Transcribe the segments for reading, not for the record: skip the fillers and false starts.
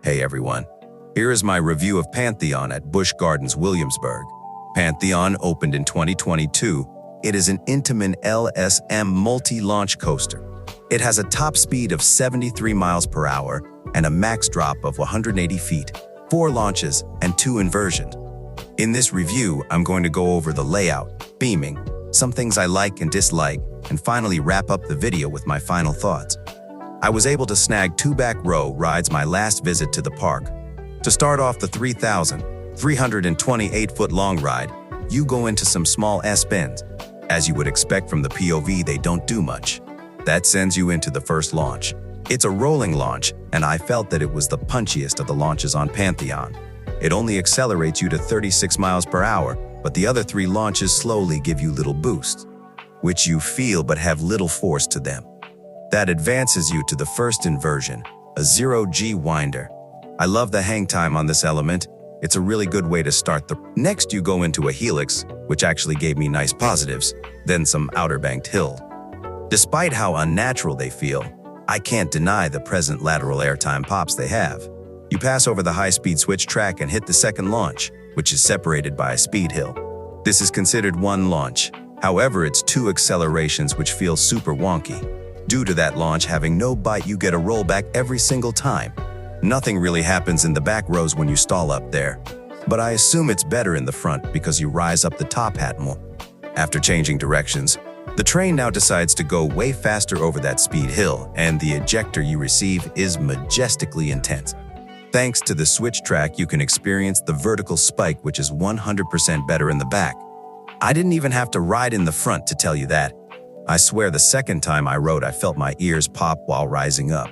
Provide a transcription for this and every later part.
Hey everyone, here is my review of Pantheon at Busch Gardens Williamsburg. Pantheon opened in 2022. It is an Intamin LSM Multilaunch coaster. It has a top speed of 73 miles per hour and a max drop of 180 feet, 4 launches, and 2 inversions. In this review, I'm going to go over the layout, theming, some things I like and dislike, and finally wrap up the video with my final thoughts. I was able to snag 2 back row rides my last visit to the park. To start off the 3,328-foot long ride, you go into some small S-bends. As you would expect from the POV, they don't do much. That sends you into the first launch. It's a rolling launch, and I felt that it was the punchiest of the launches on Pantheon. It only accelerates you to 36 miles per hour, but the other 3 launches slowly give you little boosts, which you feel but have little force to them. That advances you to the first inversion, a 0G winder. I love the hang time on this element. It's a really good way to start the. Next you go into a helix, which actually gave me nice positives, then some outer banked hill. Despite how unnatural they feel, I can't deny the present lateral airtime pops they have. You pass over the high-speed switch track and hit the second launch, which is separated by a speed hill. This is considered one launch. However, it's 2 accelerations which feel super wonky. Due to that launch having no bite, you get a rollback every single time. Nothing really happens in the back rows when you stall up there, but I assume it's better in the front because you rise up the top hat more. After changing directions, the train now decides to go way faster over that speed hill, and the ejector you receive is majestically intense. Thanks to the switch track, you can experience the vertical spike, which is 100% better in the back. I didn't even have to ride in the front to tell you that. I swear the second time I rode, I felt my ears pop while rising up.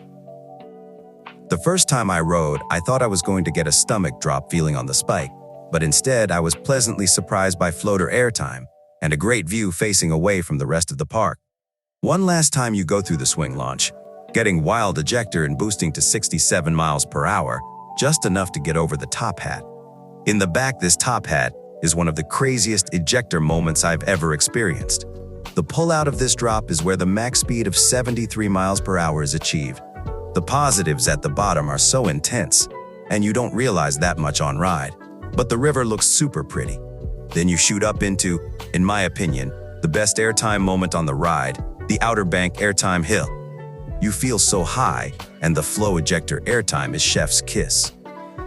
The first time I rode, I thought I was going to get a stomach drop feeling on the spike, but instead I was pleasantly surprised by floater airtime and a great view facing away from the rest of the park. One last time you go through the swing launch, getting wild ejector and boosting to 67 miles per hour, just enough to get over the top hat. In the back, this top hat is one of the craziest ejector moments I've ever experienced. The pull-out of this drop is where the max speed of 73 miles per hour is achieved. The positives at the bottom are so intense, and you don't realize that much on ride, but the river looks super pretty. Then you shoot up into, in my opinion, the best airtime moment on the ride, the Outer Bank airtime hill. You feel so high, and the flow ejector airtime is chef's kiss.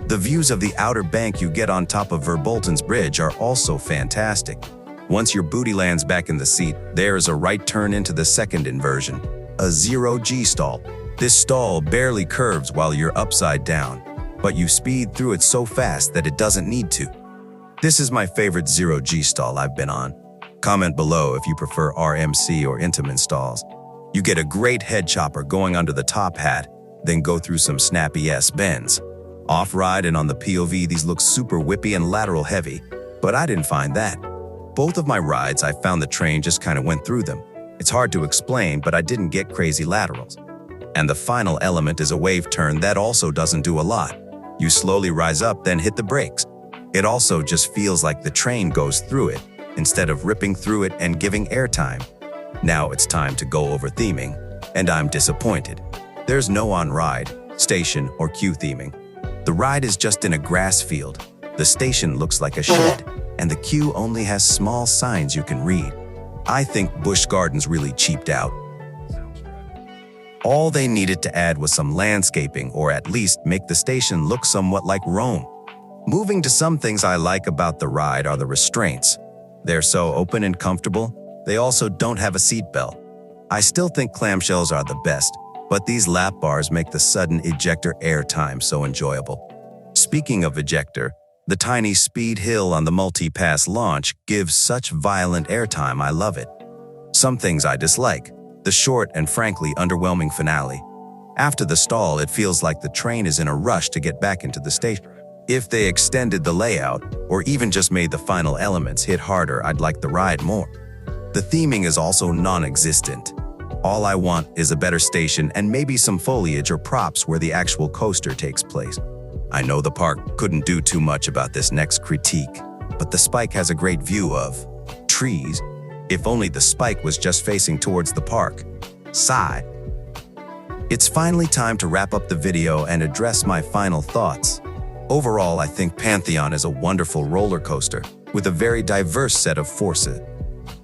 The views of the Outer Bank you get on top of Verbolten's Bridge are also fantastic. Once your booty lands back in the seat, there is a right turn into the second inversion, a 0G stall. This stall barely curves while you're upside down, but you speed through it so fast that it doesn't need to. This is my favorite 0G stall I've been on. Comment below if you prefer RMC or Intamin stalls. You get a great head chopper going under the top hat, then go through some snappy S-bends. Off-ride and on the POV, these look super whippy and lateral heavy, but I didn't find that. Both of my rides, I found the train just kind of went through them. It's hard to explain, but I didn't get crazy laterals. And the final element is a wave turn that also doesn't do a lot. You slowly rise up, then hit the brakes. It also just feels like the train goes through it, instead of ripping through it and giving airtime. Now it's time to go over theming, and I'm disappointed. There's no on-ride, station, or queue theming. The ride is just in a grass field. The station looks like a shed, and the queue only has small signs you can read. I think Busch Gardens really cheaped out. All they needed to add was some landscaping, or at least make the station look somewhat like Rome. Moving to some things I like about the ride are the restraints. They're so open and comfortable. They also don't have a seat belt. I still think clamshells are the best, but these lap bars make the sudden ejector airtime so enjoyable. Speaking of ejector, the tiny speed hill on the multi-pass launch gives such violent airtime, I love it. Some things I dislike. The short and frankly underwhelming finale. After the stall, it feels like the train is in a rush to get back into the station. If they extended the layout, or even just made the final elements hit harder, I'd like the ride more. The theming is also non-existent. All I want is a better station and maybe some foliage or props where the actual coaster takes place. I know the park couldn't do too much about this next critique, but the spike has a great view of trees. If only the spike was just facing towards the park. Sigh. It's finally time to wrap up the video and address my final thoughts. Overall, I think Pantheon is a wonderful roller coaster with a very diverse set of forces.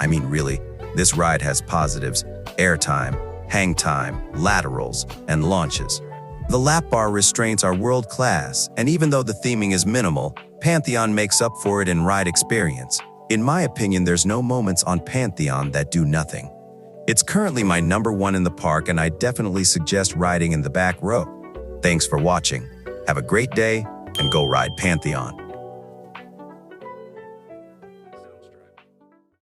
I mean, really, this ride has positives: airtime, hang time, laterals, and launches. The lap bar restraints are world-class, and even though the theming is minimal, Pantheon makes up for it in ride experience. In my opinion, there's no moments on Pantheon that do nothing. It's currently my #1 in the park, and I definitely suggest riding in the back row. Thanks for watching. Have a great day, and go ride Pantheon.